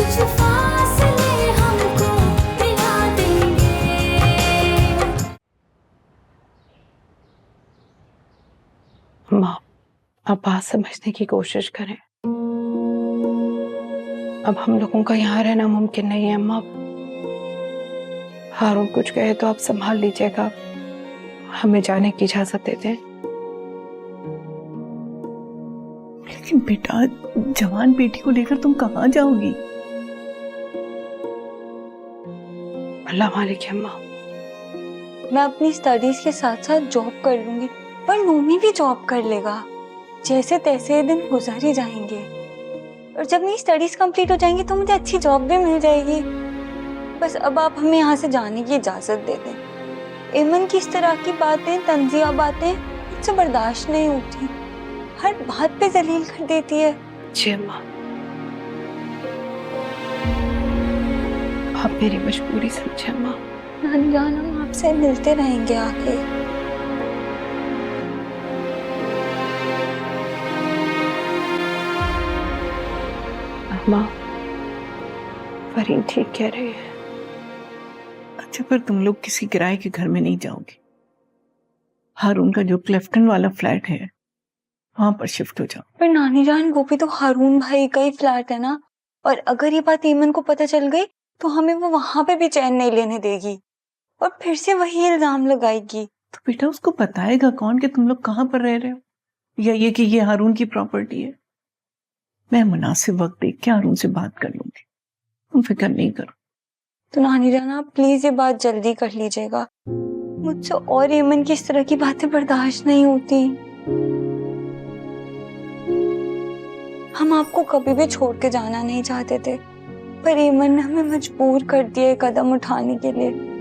कुछ फासले हमको मिला देंगे। माँ, आप बात समझने की कोशिश करें। अब हम लोगों का यहाँ रहना मुमकिन नहीं है माँ। हारून कुछ कहे तो आप संभाल लीजिएगा, हमें जाने की इजाजत दे दें। लेकिन बेटा, जवान बेटी को लेकर तुम कहाँ जाओगी? अल्लाह मालिक है माँ। मैं अपनी स्टडीज के साथ साथ जॉब कर लूंगी, पर नूमी भी जॉब कर लेगा। जैसे तैसे दिन गुजर ही जाएंगे, और जब मेरी स्टडीज कंप्लीट हो जाएंगी तो मुझे अच्छी जॉब भी मिल जाएगी। बस अब आप हमें यहाँ से जाने की इजाजत दे दें। एमन की इस तरह की बातें, तंजिया बातें मुझसे बर्दाश्त नहीं होती। हर बात पे जलील कर देती है। जी माँ, आप मेरी मजबूरी समझे माँ। नानी जान, हम आपसे मिलते रहेंगे आके। माँ, फरीन ठीक कह रही है। अच्छा, पर तुम लोग किसी किराए के घर में नहीं जाओगे। हारून का जो क्लेफ्टन वाला फ्लैट है वहां पर शिफ्ट हो जाओ। पर नानी जान, वो भी तो हारून भाई का ही फ्लैट है ना, और अगर ये बात ईमन को पता चल गई तो हमें वो वहां पे भी चैन नहीं लेने देगी और फिर से वही इल्जाम लगाएगी। तो बेटा, उसको बताएगा कौन कि तुम लोग कहाँ पर रह रहे हो, या ये कि ये हारून की प्रॉपर्टी है? मैं मुनासिब वक्त देख के हारून से बात कर लूंगी, तुम फिक्र नहीं करो। तो नानी जान, आप प्लीज ये बात जल्दी कर लीजिएगा। मुझसे और ईमन की इस तरह की बातें बर्दाश्त नहीं होती। हम आपको कभी भी छोड़ के जाना नहीं चाहते थे, पर ईमन ने हमें मजबूर कर दिया एक कदम उठाने के लिए।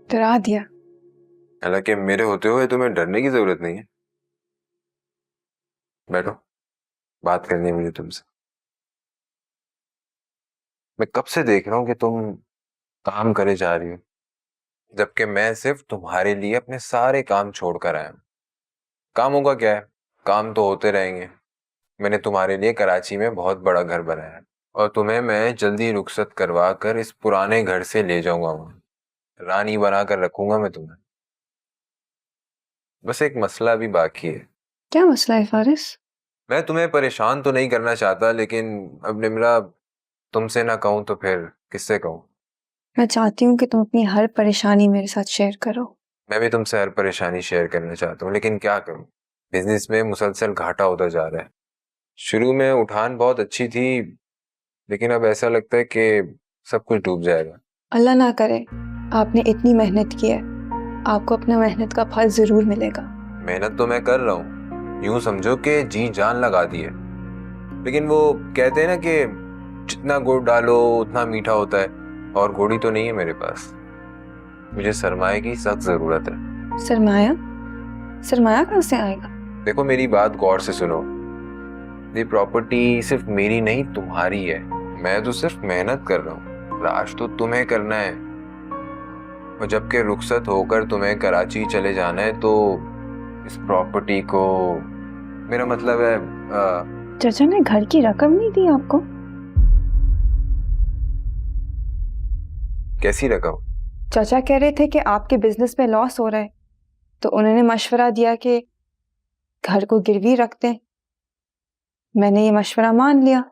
डरा दिया। हालांकि मेरे होते हुए तुम्हें डरने की जरूरत नहीं है। बैठो, बात करनी है मुझे तुमसे। मैं कब से देख रहा हूं कि तुम काम करे जा रही हो, जबकि मैं सिर्फ तुम्हारे लिए अपने सारे काम छोड़कर आया हूं। कामों का क्या है, काम तो होते रहेंगे। मैंने तुम्हारे लिए कराची में बहुत बड़ा घर बनाया है और तुम्हें मैं जल्दी रुखसत करवा कर इस पुराने घर से ले जाऊंगा। वहां रानी बनाकर रखूंगा मैं तुम्हें। बस एक मसला भी बाकी है। क्या मसला है फारिस? मैं तुम्हें परेशान तो नहीं करना चाहता, लेकिन अब निम्रा, तुमसे ना कहूं तो फिर किससे कहूं। मैं चाहती हूँ कि तुम अपनी हर परेशानी मेरे साथ शेयर करो। मैं भी तुमसे हर परेशानी शेयर करना चाहता हूँ, लेकिन क्या करूं, बिजनेस में मुसलसल घाटा होता जा रहा है। शुरू में उठान बहुत अच्छी थी, लेकिन अब ऐसा लगता है कि सब कुछ डूब जाएगा। अल्लाह ना करे, आपने इतनी मेहनत की है, आपको अपना मेहनत का फल जरूर मिलेगा। मेहनत तो मैं कर रहा हूँ, यूं समझो कि जी जान लगा दी है। लेकिन वो कहते हैं ना कि जितना गुड़ डालो उतना मीठा होता है, और गुड़ी तो नहीं है मेरे पास। मुझे सरमाए की सख्त जरूरत है। सरमाया? सरमाया कहाँ से आएगा? देखो, मेरी बात गौर से सुनो। ये प्रॉपर्टी सिर्फ मेरी नहीं, तुम्हारी है। मैं तो सिर्फ मेहनत कर रहा हूँ, राज तो तुम्हें करना है। और जबकि रुखसत होकर तुम्हें कराची चले जाना है, तो इस प्रॉपर्टी को, मेरा मतलब है चाचा ने घर की रकम नहीं दी आपको? कैसी रकम? चाचा कह रहे थे कि आपके बिजनेस में लॉस हो रहा है, तो उन्होंने मशवरा दिया कि घर को गिरवी रख दें। मैंने ये मशवरा मान लिया।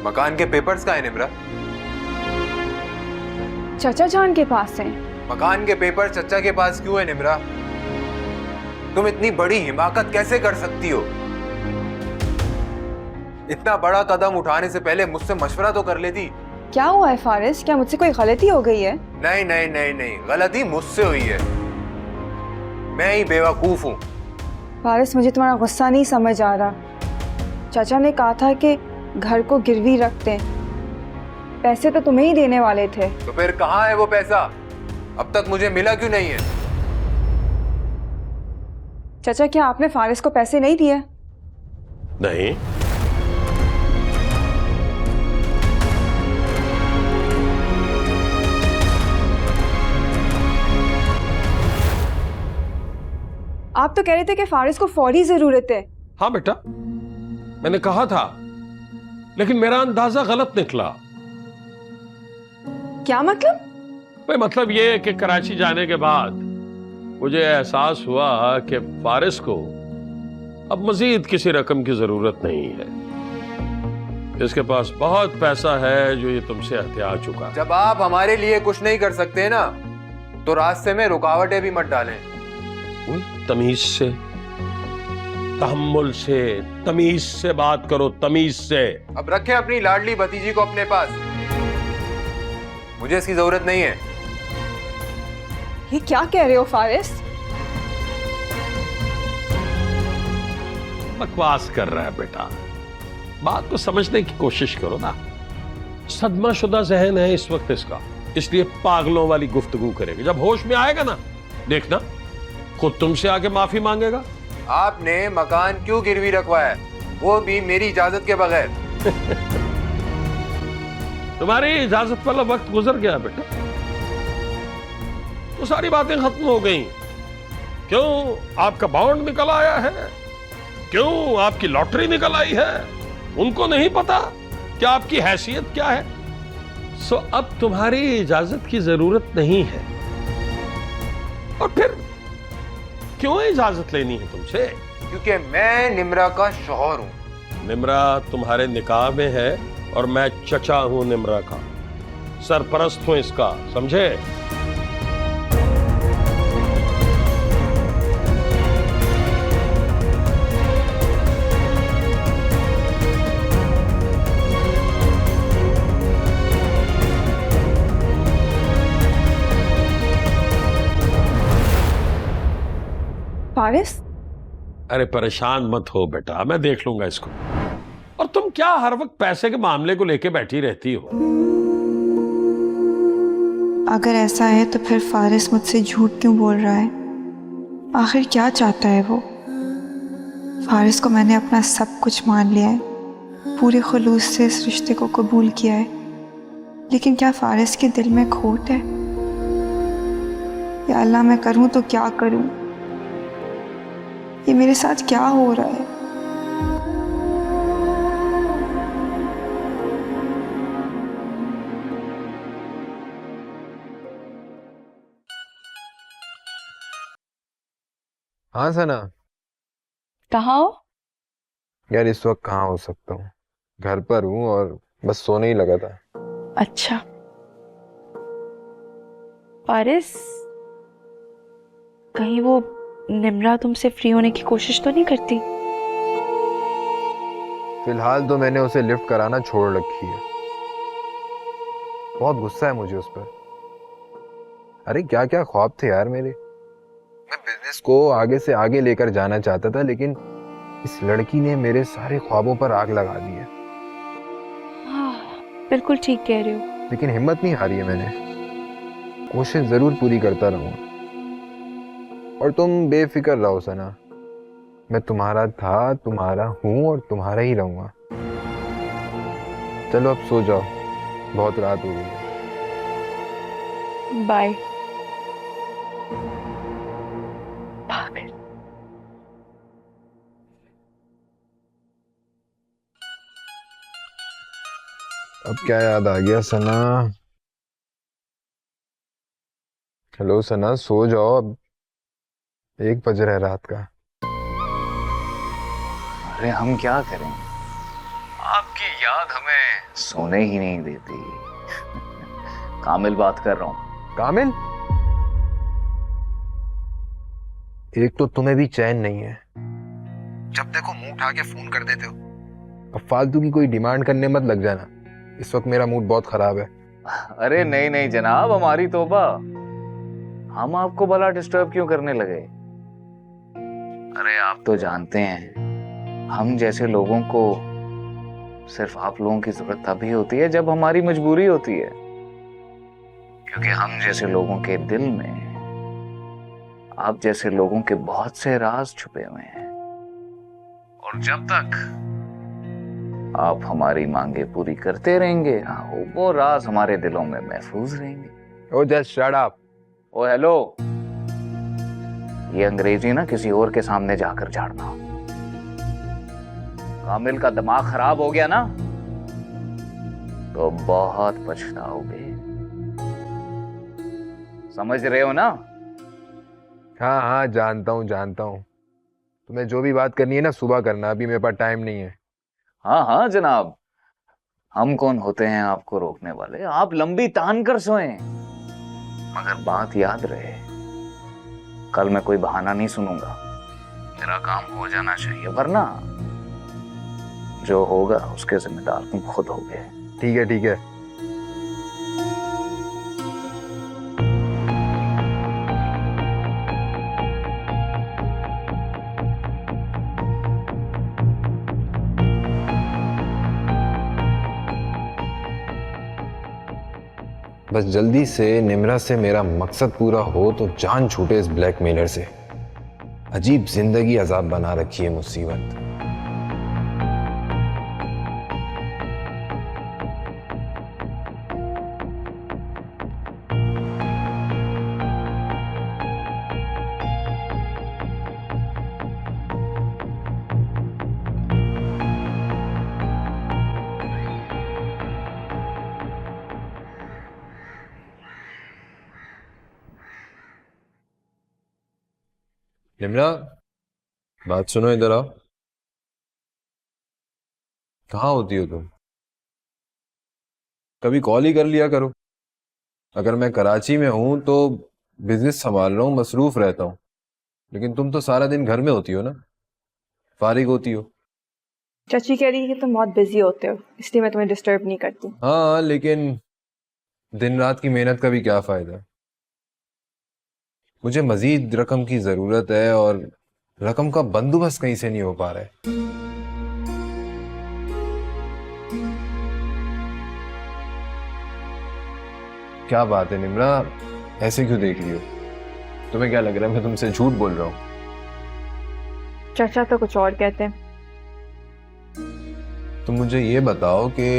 मकान के पेपर्स कहाँ है निम्रा? चचा जान के पास हैं। मकान के पेपर चचा के पास क्यों है निम्रा? तुम इतनी बड़ी हिमाकत कैसे कर सकती हो? इतना बड़ा कदम उठाने से पहले मुझसे मशवरा तो कर लेती। क्या हुआ है फारिस? क्या मुझसे कोई गलती हो गई है? नहीं नहीं नहीं नहीं, गलती मुझसे हुई है। मैं ही बेवकूफ हूँ। फारिस, मुझे तुम्हारा गुस्सा नहीं समझ आ रहा। चाचा ने कहा था कि घर को गिरवी रखते हैं, पैसे तो तुम्हें ही देने वाले थे। तो फिर कहाँ है वो पैसा? अब तक मुझे मिला क्यों नहीं है? चाचा, क्या आपने फारिस को पैसे नहीं दिए? नहीं, आप तो कह रहे थे कि फारिस को फौरी जरूरत है। हाँ बेटा, मैंने कहा था, लेकिन मेरा अंदाजा गलत निकला। क्या मतलब? भाई मतलब ये कि कराची जाने के बाद मुझे एहसास हुआ कि फारिस को अब मजीद किसी रकम की जरूरत नहीं है। इसके पास बहुत पैसा है जो ये तुमसे हथिया चुका है। जब आप हमारे लिए कुछ नहीं कर सकते ना, तो रास्ते में रुकावटें भी मत डालें। तमीज से, तहम्मुल से, तमीज से बात करो, तमीज से। अब रखें अपनी लाडली भतीजी को अपने पास, मुझे इसकी जरूरत नहीं है। ये क्या कह रहे हो फारिस? बकवास कर रहा है बेटा, बात को समझने की कोशिश करो ना। सदमा शुदा जहन है इस वक्त इसका, इसलिए पागलों वाली गुफ्तगू करेगा। जब होश में आएगा ना, देखना खुद तुमसे आके माफी मांगेगा। आपने मकान क्यों गिरवी रखवाया, वो भी मेरी इजाजत के बगैर? तुम्हारी इजाजत वाला वक्त गुजर गया बेटा, तो सारी बातें खत्म हो गई। क्यों आपका बॉन्ड निकल आया है, क्यों आपकी लॉटरी निकल आई है, उनको नहीं पता कि आपकी हैसियत क्या है। सो अब तुम्हारी इजाजत की जरूरत नहीं है। और फिर क्यों इजाजत लेनी है तुमसे? क्योंकि मैं निम्रा का शौहर हूं। निम्रा तुम्हारे निकाह में है और मैं चचा हूं निम्रा का, सरपरस्त हूं इसका, समझे? फारिस, अरे परेशान मत हो बेटा, मैं देख लूंगा इसको। और तुम क्या हर वक्त पैसे के मामले को लेके बैठी रहती हो? अगर ऐसा है तो फिर फारिस मुझसे झूठ क्यों बोल रहा है? आखिर क्या चाहता है वो? फारिस को मैंने अपना सब कुछ मान लिया है, पूरे खुलूस से इस रिश्ते को कबूल किया है, लेकिन क्या फारिस के दिल में खोट है? या अल्लाह, मैं करूं तो क्या करूं? ये मेरे साथ क्या हो रहा है? हाँ सना, कहाँ हो? यार इस वक्त कहाँ हो सकता हूँ, घर पर हूँ और बस सोने ही लगा था। अच्छा फारिस, कहीं वो निम्रा तुमसे फ्री होने की कोशिश तो नहीं करती? फिलहाल तो मैंने उसे लिफ्ट कराना छोड़ रखी है। बहुत गुस्सा है मुझे उस पर। अरे क्या क्या ख्वाब थे यार मेरे। मैं बिजनेस को आगे से आगे लेकर जाना चाहता था, लेकिन इस लड़की ने मेरे सारे ख्वाबों पर आग लगा दी है। बिल्कुल ठीक कह रहे हो। लेकिन हिम्मत नहीं हारी है मैंने, कोशिश जरूर पूरी करता रहूंगा। और तुम बेफिक्र रहो सना, मैं तुम्हारा था, तुम्हारा हूं और तुम्हारा ही रहूंगा। चलो अब सो जाओ, बहुत रात हो गई है। बाय। अब क्या याद आ गया सना? हेलो सना, सो जाओ, अब 1 बज रहा है रात का। अरे हम क्या करें, आपकी याद हमें सोने ही नहीं देती। कामिल बात कर रहा हूँ। कामिल, एक तो तुम्हें भी चैन नहीं है, जब देखो मुंह उठा के फोन कर देते हो। अब फालतू की कोई डिमांड करने मत लग जाना, इस वक्त मेरा मूड बहुत खराब है। अरे नहीं नहीं जनाब, हमारी तौबा, हम आपको भला डिस्टर्ब क्यों करने लगे? अरे आप तो जानते हैं हम जैसे लोगों को सिर्फ आप लोगों की जरूरत तभी होती है जब हमारी मजबूरी होती है, क्योंकि हम जैसे लोगों के दिल में आप जैसे लोगों के बहुत से राज छुपे हुए हैं, और जब तक आप हमारी मांगे पूरी करते रहेंगे वो राज हमारे दिलों में महफूज रहेंगे। ओ जस्ट शट अप। ओ हेलो, ये अंग्रेजी ना किसी और के सामने जाकर झाड़ना। कामिल का दिमाग खराब हो गया ना तो बहुत पछताओगे, समझ रहे हो ना? हाँ हाँ जानता हूँ तुम्हें जो भी बात करनी है ना सुबह करना, अभी मेरे पास टाइम नहीं है। हाँ हाँ जनाब, हम कौन होते हैं आपको रोकने वाले? आप लंबी तान कर सोएं, मगर बात याद रहे, कल मैं कोई बहाना नहीं सुनूंगा, मेरा काम हो जाना चाहिए, वरना जो होगा उसके जिम्मेदार तुम खुद होगे। ठीक है ठीक है। बस जल्दी से निम्रा से मेरा मकसद पूरा हो तो जान छूटे इस ब्लैकमेलर से। अजीब जिंदगी अजाब बना रखी है मुसीबत। निम्रा, बात सुनो, इधर आओ। कहाँ होती हो तुम? कभी कॉल ही कर लिया करो। अगर मैं कराची में हूं तो बिजनेस संभाल रहा हूँ, मसरूफ रहता हूँ, लेकिन तुम तो सारा दिन घर में होती हो ना, फारिग होती हो। चाची कह रही है कि तुम बहुत बिजी होते हो, इसलिए मैं तुम्हें डिस्टर्ब नहीं करती। हाँ, लेकिन दिन रात की मेहनत का भी क्या फायदा? मुझे मजीद रकम की जरूरत है और रकम का बंदोबस्त कहीं से नहीं हो पा रहा है। क्या बात है निम्रा, ऐसे क्यों देख रही हो? तुम्हें क्या लग रहा है मैं तुमसे झूठ बोल रहा हूँ? चाचा तो कुछ और कहते हैं। तुम मुझे ये बताओ कि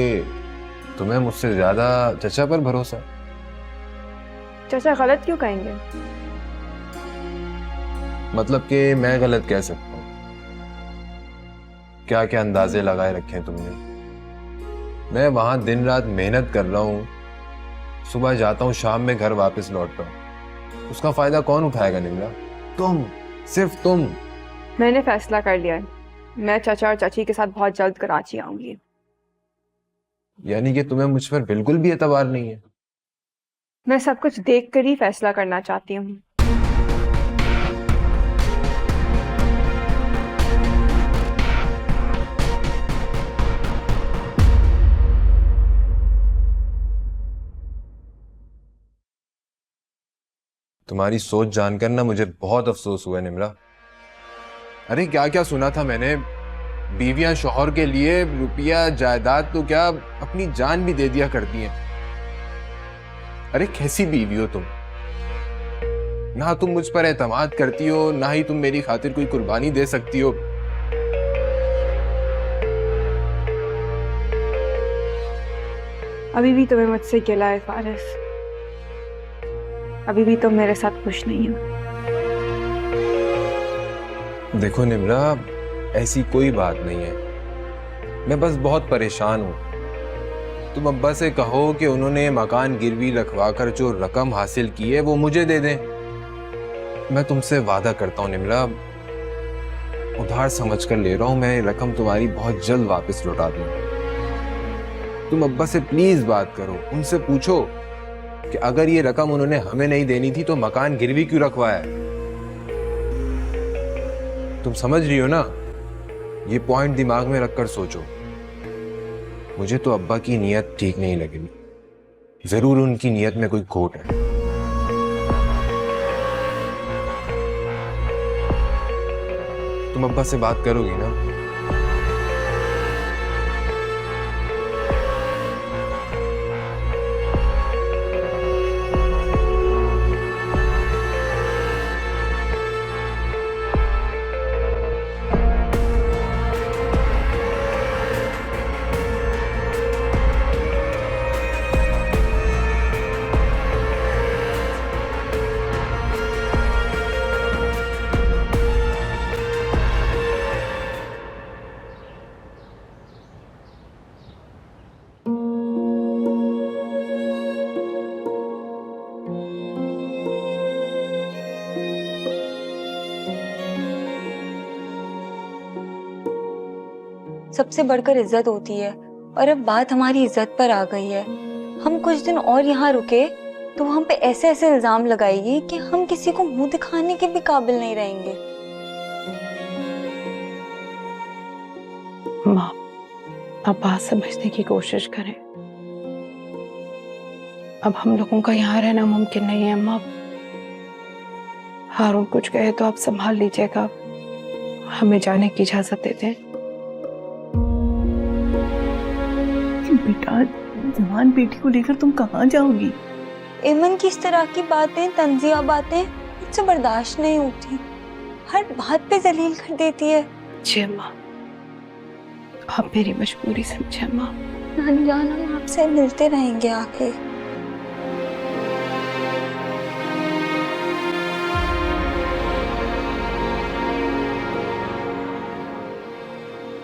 तुम्हें मुझसे ज्यादा चचा पर भरोसा? चाचा गलत क्यों कहेंगे? मतलब कि मैं गलत कह सकता हूँ? क्या क्या अंदाजे लगाए रखे हैं तुमने? मैं वहां दिन रात मेहनत कर रहा हूँ, सुबह जाता हूँ, शाम में घर वापस लौटता हूँ, उसका फायदा कौन उठाएगा निम्रा? तुम, सिर्फ तुम। मैंने फैसला कर लिया है, मैं चाचा और चाची के साथ बहुत जल्द कराची आऊंगी। यानी कि तुम्हें मुझ पर बिल्कुल भी एतबार नहीं है? मैं सब कुछ देख कर ही फैसला करना चाहती हूँ। तुम्हारी सोच जानकर ना मुझे बहुत अफसोस हुआ है निम्रा। अरे क्या क्या सुना था मैंने, बीवियां शौहर के लिए रुपया जायदाद तो क्या अपनी जान भी दे दिया करती हैं। अरे कैसी बीवी हो तुम? ना तुम मुझ पर एतमाद करती हो, ना ही तुम मेरी खातिर कोई कुर्बानी दे सकती हो। अभी भी तुम्हें मुझसे गिला है फारिस, अभी भी तुम मेरे साथ खुश नहीं हो। देखो निम्रा, ऐसी कोई बात नहीं है, मैं बस बहुत परेशान हूं। तुम अब्बा से कहो कि उन्होंने मकान गिरवी रखवाकर जो रकम हासिल की है वो मुझे दे दें। मैं तुमसे वादा करता हूं निम्रा, उधार समझकर ले रहा हूं, मैं रकम तुम्हारी बहुत जल्द वापस लौटा दूंगा। तुम अब्बा से प्लीज बात करो, उनसे पूछो कि अगर ये रकम उन्होंने हमें नहीं देनी थी तो मकान गिरवी क्यों रखवाया है। तुम समझ रही हो ना, ये पॉइंट दिमाग में रखकर सोचो। मुझे तो अब्बा की नीयत ठीक नहीं लगी, जरूर उनकी नीयत में कोई खोट है। तुम अब्बा से बात करोगी ना? सबसे बढ़कर इज्जत होती है, और अब बात हमारी इज्जत पर आ गई है। हम कुछ दिन और यहाँ रुके तो हम पे ऐसे ऐसे इल्जाम लगाएगी कि हम किसी को मुंह दिखाने के भी काबिल नहीं रहेंगे। माँ, आप बात समझने की कोशिश करें। अब हम लोगों का यहाँ रहना मुमकिन नहीं है माँ। हारून कुछ कहे तो आप संभाल लीजिएगा, हमें जाने की इजाजत दे दें। बेटा, जवान बेटी को लेकर तुम कहाँ जाओगी? एमन की इस तरह की बातें, तंजिया बातें मुझसे बर्दाश्त नहीं होती। हर बात पे जलील कर देती है। जी माँ, आप मेरी मजबूरी समझे माँ। नानी जान, हम आपसे मिलते रहेंगे आके।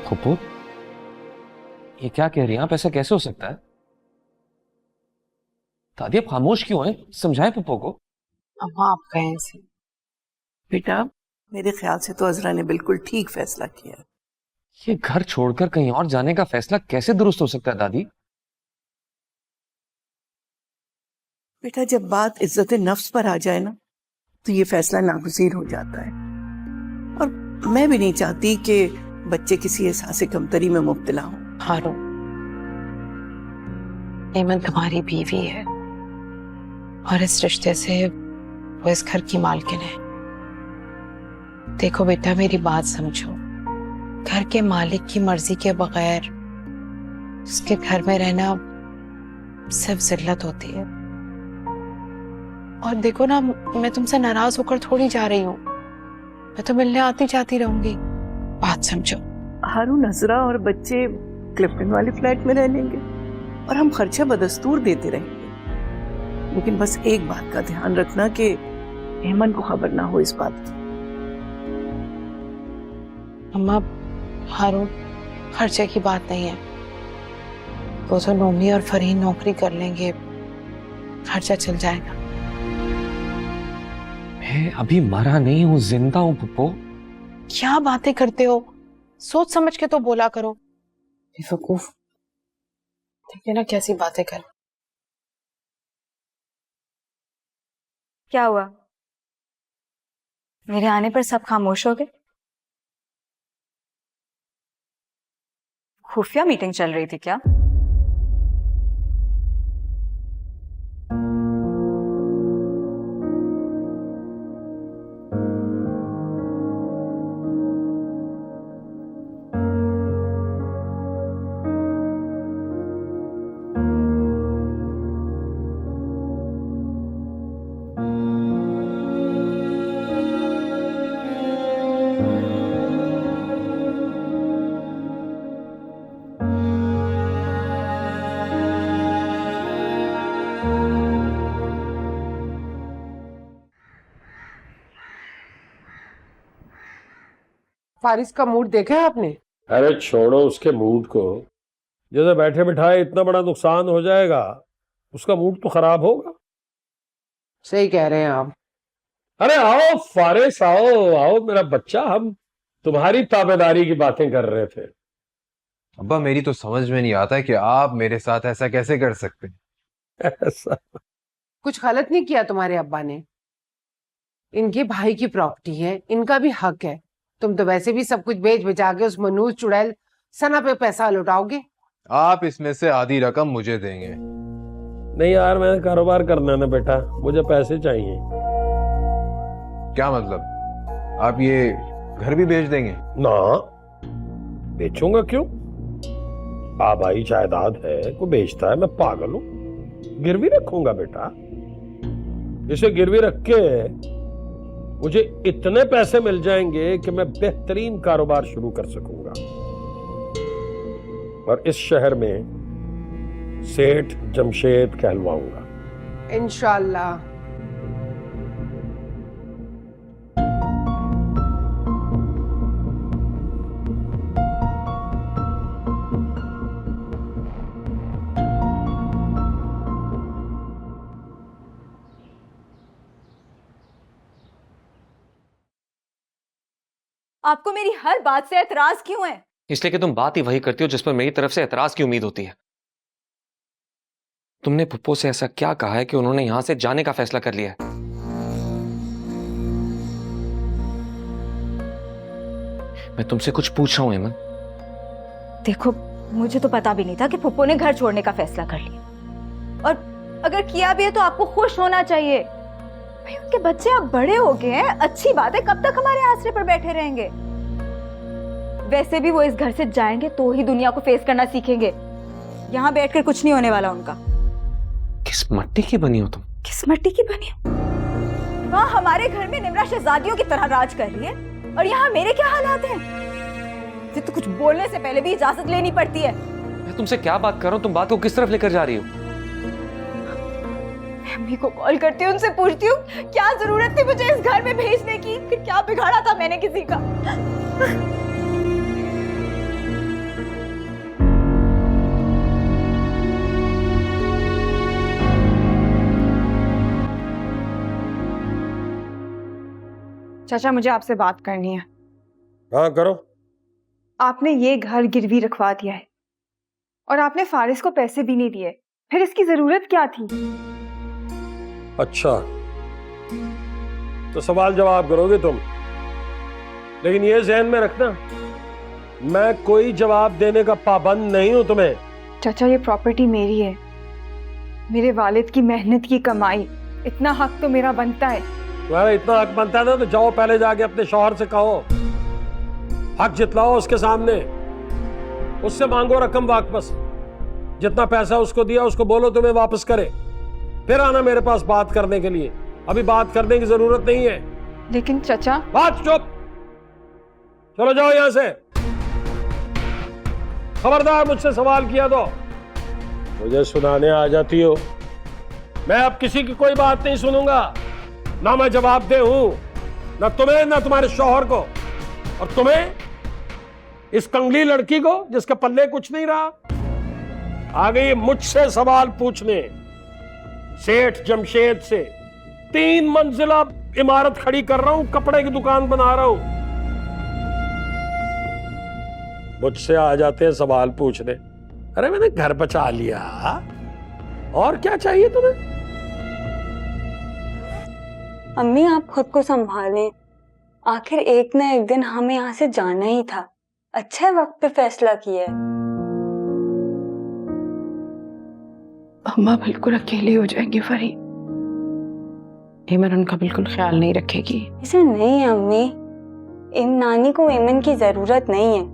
फुप्पू, ये क्या कह रही हैं आप? ऐसा कैसे हो सकता है? दादी आप खामोश क्यों हैं? समझाएं पप्पो को। अम्मा आप कहें से। बेटा, मेरे ख्याल से तो अजरा ने बिल्कुल ठीक फैसला किया। ये घर छोड़कर कहीं और जाने का फैसला कैसे दुरुस्त हो सकता है दादी? बेटा, जब बात इज्जत नफ्स पर आ जाए ना, तो ये फैसला नागुज़ीर हो जाता है। और मैं भी नहीं चाहती कि बच्चे किसी एहसास कमतरी में मुब्तला हों। हारून, एमन तुम्हारी बीवी है और इस रिश्ते से वो इस घर की मालकिन है। देखो बेटा, मेरी बात समझो। घर के मालिक की मर्जी के बगैर उसके घर में रहना सिर्फ जिल्लत होती है। और देखो ना, मैं तुमसे नाराज होकर थोड़ी जा रही हूँ, मैं तो मिलने आती जाती रहूंगी। बात समझो। हारून, अजरा और बच्चे क्लिफ्टन वाले फ्लैट में रह लेंगे और हम खर्चा बदस्तूर देते रहेंगे। लेकिन बस एक बात का ध्यान रखना कि एमन को खबर ना हो इस बात की। अम्मा, हारून खर्चे की बात नहीं है। वो तो नोमी और फरीन नौकरी कर लेंगे, खर्चा चल जाएगा। मैं अभी मरा नहीं हूं, जिंदा हूं पप्पो। क्या बातें करते हो? सोच समझ के तो बोला करो। बेवकूफ, देखिए ना कैसी बातें कर। क्या हुआ? मेरे आने पर सब खामोश हो गए? खुफिया मीटिंग चल रही थी क्या? फारिस का मूड देखा है आपने? अरे छोड़ो उसके मूड को, जैसे बैठे बिठाए इतना बड़ा नुकसान हो जाएगा, उसका मूड तो खराब होगा। सही कह रहे हैं आप। अरे आओ फारिस, आओ आओ मेरा बच्चा, हम तुम्हारी ताबेदारी की बातें कर रहे थे। अब्बा, मेरी तो समझ में नहीं आता है कि आप मेरे साथ ऐसा कैसे कर सकते हैं। ऐसा कुछ गलत नहीं किया तुम्हारे अब्बा ने। इनके भाई की प्रॉपर्टी है, इनका भी हक है। तुम तो वैसे भी सब कुछ बेच बचा के उस मनूज चुड़ैल सना पे पैसा लौटाओगे। आप इसमें से आधी रकम मुझे देंगे। नहीं यार, मैंने कारोबार करना है ना बेटा, मुझे पैसे चाहिए। क्या मतलब? आप ये घर भी बेच देंगे? ना, बेचूंगा क्यों? आबाई जायदाद है, को बेचता है, मैं पागल हूं? गिरवी रखूंगा बेटा। इसे गिरवी रख के मुझे इतने पैसे मिल जाएंगे कि मैं बेहतरीन कारोबार शुरू कर सकूंगा और इस शहर में सेठ जमशेद कहलवाऊंगा इंशाल्लाह। आपको मेरी हर बात से एतराज क्यों है? इसलिए कि तुम बात ही वही करती हो जिस पर मेरी तरफ से एतराज की उम्मीद होती है। तुमने पुप्पो से ऐसा क्या कहा है कि उन्होंने यहां से जाने का फैसला कर लिया है? मैं तुमसे कुछ पूछ रहा हूं हेमन। देखो, मुझे तो पता भी नहीं था कि पुप्पो ने घर छोड़ने का फैसला कर लिया, और अगर किया भी है तो आपको खुश होना चाहिए। भाई, उनके बच्चे अब बड़े हो गए हैं, अच्छी बात है। कब तक हमारे आसरे पर बैठे रहेंगे? वैसे भी वो इस घर से जाएंगे तो ही दुनिया को फेस करना सीखेंगे। यहाँ बैठकर कुछ नहीं होने वाला उनका। किस मट्टी की बनी हो तुम? किस मट्टी की बनी हो? वहाँ हमारे घर में निम्रा शहजादियों की तरह राज कर रही है, और यहाँ मेरे क्या हालात हैं? फिर तो कुछ बोलने से पहले भी इजाजत लेनी पड़ती है। मैं तुमसे क्या बात कर रहा हूं? तुम बात को किस तरफ लेकर जा रही हो? अम्मी को कॉल करती हूँ, उनसे पूछती हूँ क्या जरूरत थी मुझे इस घर में भेजने की? फिर क्या बिगाड़ा था मैंने किसी का? चाचा, मुझे आपसे बात करनी है। हाँ करो। आपने ये घर गिरवी रखवा दिया है और आपने फारिस को पैसे भी नहीं दिए, फिर इसकी जरूरत क्या थी? अच्छा, तो सवाल जवाब करोगे तुम, लेकिन ये ज़हन में रखना, मैं कोई जवाब देने का पाबंद नहीं हूं तुम्हें। चाचा, ये प्रॉपर्टी मेरी है, मेरे वालिद की मेहनत की कमाई, इतना हक तो मेरा बनता है। तुम्हारा इतना हक बनता है ना, तो जाओ पहले जाके अपने शौहर से कहो, हक जितलाओ उसके सामने, उससे मांगो रकम वापस। जितना पैसा उसको दिया उसको बोलो तुम्हें वापस करे, फिर आना मेरे पास बात करने के लिए। अभी बात करने की जरूरत नहीं है। लेकिन चाचा। बात चुप, चलो जाओ यहां से। खबरदार मुझसे सवाल किया तो मुझे सुनाने आ जाती हो। मैं अब किसी की कोई बात नहीं सुनूंगा, ना मैं जवाब दे हूं, ना तुम्हें ना तुम्हारे शौहर को, और तुम्हें इस कंगली लड़की को जिसके पल्ले कुछ नहीं रहा, आ गई मुझसे सवाल पूछने। सेठ जमशेद से 3 मंजिला इमारत खड़ी कर रहा हूं, कपड़े की दुकान बना रहा हूं, मुझसे आ जाते हैं सवाल पूछने। अरे मैंने घर बचा लिया, और क्या चाहिए तुम्हें? अम्मी, आप खुद को संभालें, आखिर एक ना एक दिन हमें यहाँ से जाना ही था। अच्छा वक्त पे फैसला किया है। अम्मा बिल्कुल अकेली हो जाएंगी फरी। हेमन उनका बिल्कुल ख्याल नहीं रखेगी। ऐसा नहीं है अम्मी, इन नानी को एमन की जरूरत नहीं है।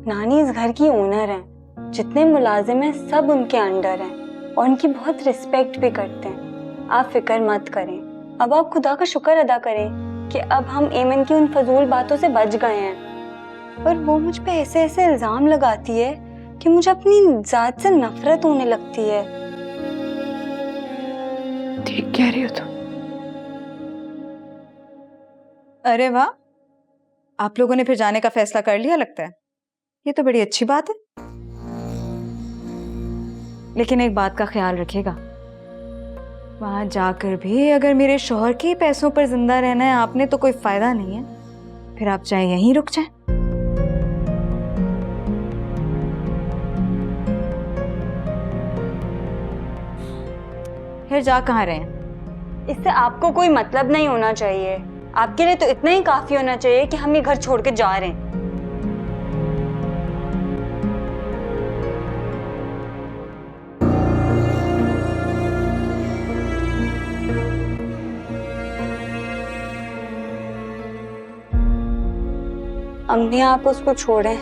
नानी इस घर की ओनर हैं, जितने मुलाजिम हैं सब उनके अंडर हैं और उनकी बहुत रिस्पेक्ट भी करते हैं। आप फिक्र मत करें, अब आप खुदा का शुक्र अदा करें कि अब हम एमन की उन फजूल बातों से बच गए हैं। पर वो मुझ पे ऐसे ऐसे इल्जाम लगाती है कि मुझे अपनी जात से नफरत होने लगती है। ठीक कह रही हो तुम। अरे वाह, आप लोगों ने फिर जाने का फैसला कर लिया लगता है। ये तो बड़ी अच्छी बात है, लेकिन एक बात का ख्याल रखिएगा, वहां जाकर भी अगर मेरे शौहर के पैसों पर जिंदा रहना है आपने तो कोई फायदा नहीं है, फिर आप चाहे यहीं रुक जाएं। फिर जा कहाँ रहे हैं? इससे आपको कोई मतलब नहीं होना चाहिए। आपके लिए तो इतना ही काफी होना चाहिए कि हम ये घर छोड़ के जा रहे हैं। अम्मी आप उसको छोड़ें।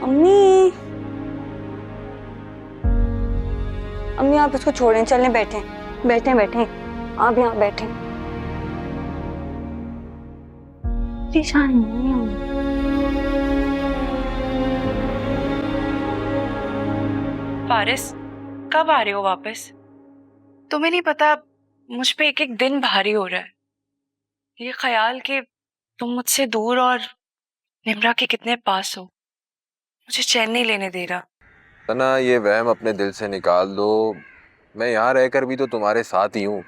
अम्मी अम्मी आप उसको छोड़ें, चलें, बैठें बैठें बैठें, आप यहाँ बैठें। परेशान नहीं हूँ। फारिस, कब आ रहे हो वापस? तुम्हें नहीं पता मुझ पे एक एक दिन भारी हो रहा है। ये ख्याल कि तुम मुझसे दूर और निम्रा के कितने पास हो, मुझे चैन नहीं लेने दे रहा। तना, ये वहम अपने दिल से निकाल दो। मैं यहाँ रहकर भी तो तुम्हारे साथ ही हूँ।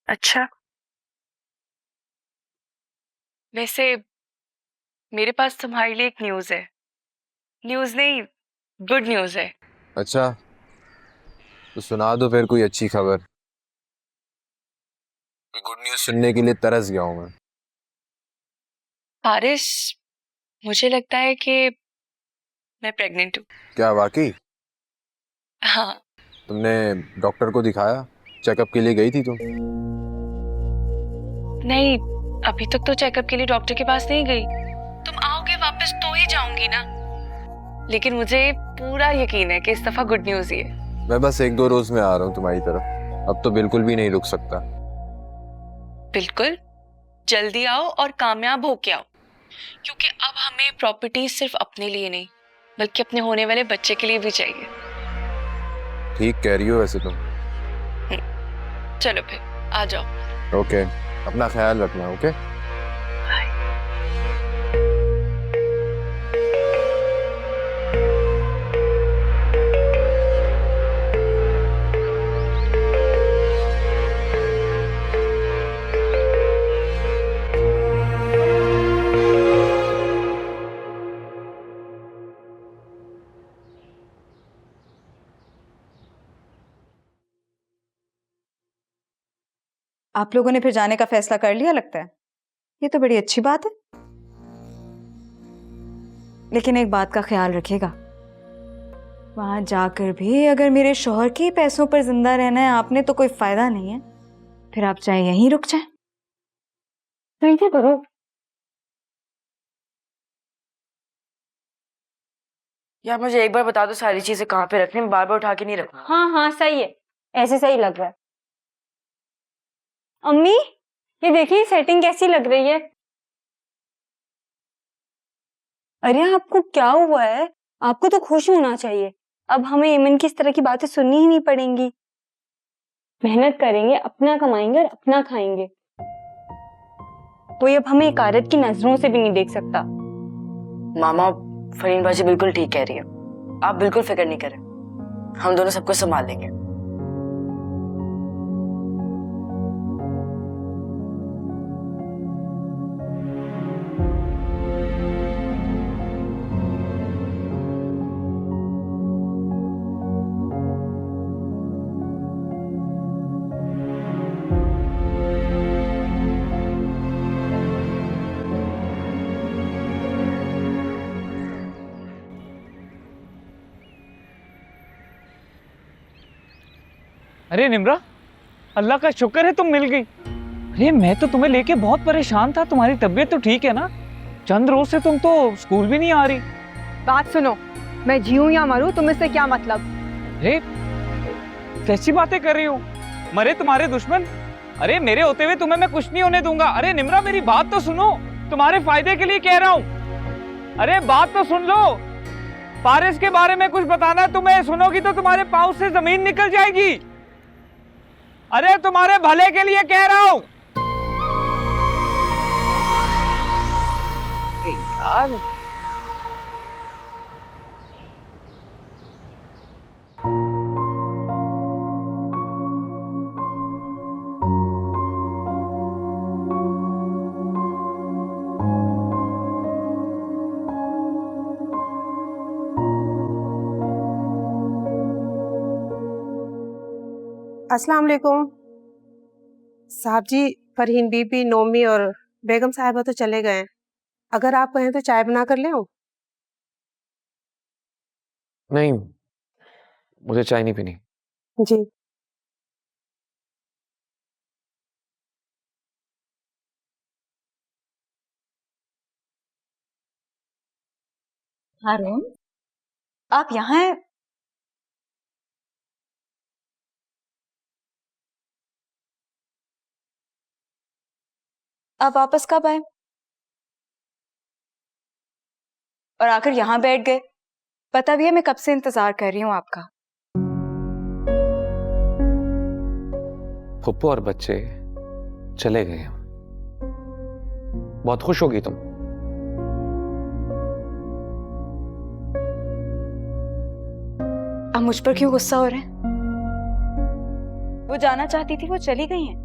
अच्छा, वैसे मेरे पास तुम्हारे लिए एक न्यूज़ है। न्यूज़ नहीं, गुड न्यूज़ है। अच्छा, तो सुना दो फिर कोई अच्छी खबर। गुड न्यूज़ सुनने के लिए तरस गया हूँ मैं। फारिस, मुझे लगता है कि मैं प्रेग्नेंट हूँ। क्या वाकई? हाँ। तुमने डॉक्टर को दिखाया? चेकअप के लिए गई थी तुम? नहीं, अभी तक तो चेकअप के लिए डॉक्टर के पास नहीं गई। तुम आओगे वापस तो ही जाऊंगी ना। लेकिन मुझे पूरा यकीन है कि इस दफा गुड न्यूज़ ही है। मैं बस 1-2 रोज में आ रहा हूँ तुम्हारी तरफ। अब तो बिल्कुल भी नहीं रुक सकता। बिल्कुल, जल्दी आओ और कामयाब होके आओ, क्योंकि अब हमें प्रॉपर्टी सिर्फ अपने लिए नहीं बल्कि अपने होने वाले बच्चे के लिए भी चाहिए। ठीक कह रही हो वैसे तुम। चलो फिर आ जाओ। ओके, अपना ख्याल रखना। ओके, आप लोगों ने फिर जाने का फैसला कर लिया लगता है। ये तो बड़ी अच्छी बात है। लेकिन एक बात का ख्याल रखिएगा, वहां जाकर भी अगर मेरे शौहर के पैसों पर जिंदा रहना है आपने तो कोई फायदा नहीं है। फिर आप चाहे यहीं रुक जाएं। ठीक है करो। यार मुझे एक बार बता दो सारी चीजें कहाँ पे रखनी, बार बार उठा के नहीं रखना। हाँ हाँ सही है, ऐसे सही लग रहा है। अम्मी ये देखिए सेटिंग कैसी लग रही है। अरे आपको क्या हुआ है? आपको तो खुश होना चाहिए। अब हमें ईमन की इस तरह की बातें सुननी ही नहीं पड़ेंगी। मेहनत करेंगे, अपना कमाएंगे और अपना खाएंगे। कोई अब हमें एक औरत की नजरों से भी नहीं देख सकता। मामा, फरीन बाजी बिल्कुल ठीक कह रही है। आप बिल्कुल फिक्र नहीं करें, हम दोनों सबको संभाल लेंगे। अरे निम्रा, अल्लाह का शुक्र है तुम मिल गई। अरे मैं तो तुम्हें लेके बहुत परेशान था। तुम्हारी तबीयत तो ठीक है ना? चंद रोज से तुम तो स्कूल भी नहीं आ रही। बात सुनो, मैं जीऊं या मरूं तुम्हें से क्या मतलब? अरे कैसी बातें कर रही हो? मरे तुम्हारे दुश्मन। अरे मेरे होते हुए तुम्हें मैं कुछ नहीं होने दूंगा। अरे निम्रा मेरी बात तो सुनो, तुम्हारे फायदे के लिए कह रहा हूँ। अरे बात तो सुन लो। फारिस के बारे में कुछ बताना है तुम्हें, सुनोगी तो तुम्हारे पाँव से जमीन निकल जाएगी। अरे तुम्हारे भले के लिए कह रहा हूं। यार अस्सलाम वालेकुम साहब जी। फरहीन बीबी, नोमी और बेगम साहिबा तो चले गए हैं। अगर आप कहें तो चाय बना कर ले आऊं? नहीं, मुझे चाय नहीं पीनी। जी। हारून, आप यहाँ हैं? आप वापस कब आए और आकर यहाँ बैठ गए? पता भी है मैं कब से इंतजार कर रही हूँ आपका। फुप्पो और बच्चे चले गए हैं। बहुत खुश होगी तुम। आप मुझ पर क्यों गुस्सा हो रहे हैं? वो जाना चाहती थी, वो चली गई हैं।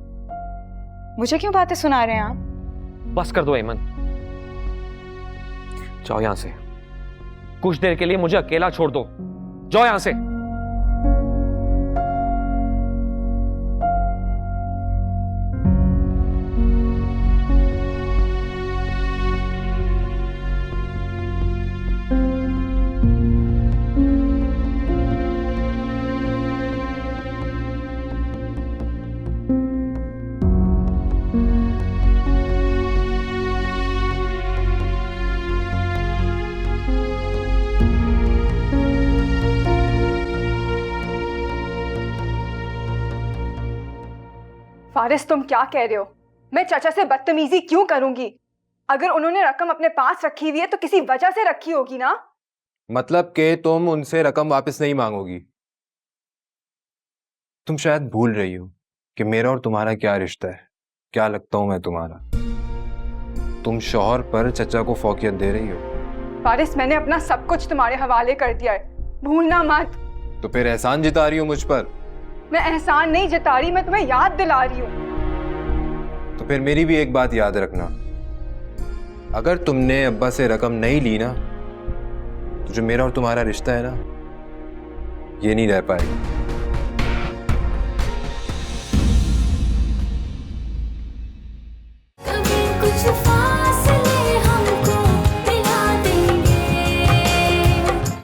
मुझे क्यों बातें सुना रहे हैं आप? बस कर दो ऐमन, जाओ यहां से। कुछ देर के लिए मुझे अकेला छोड़ दो, जाओ यहां से। फारिस, तुम क्या कह रहे हो? मैं चाचा से बदतमीजी क्यों करूंगी? अगर उन्होंने रकम अपने पास रखी हुई है तो किसी वजह से रखी होगी ना। मतलब कि तुम उनसे रकम वापस नहीं मांगोगी? तुम शायद भूल रही हो कि मेरा और तुम्हारा क्या रिश्ता है, क्या लगता हूं मैं तुम्हारा। तुम शौहर पर चचा को फौकियत दे रही हो। फारिस, मैंने अपना सब कुछ तुम्हारे हवाले कर दिया है, भूलना मत। तो फिर एहसान जिता रही हो मुझ पर? मैं एहसान नहीं जता रही, मैं तुम्हें याद दिला रही हूँ। तो फिर मेरी भी एक बात याद रखना, अगर तुमने अब्बा से रकम नहीं ली ना, तो जो मेरा और तुम्हारा रिश्ता है ना, ये नहीं रह पाएगा।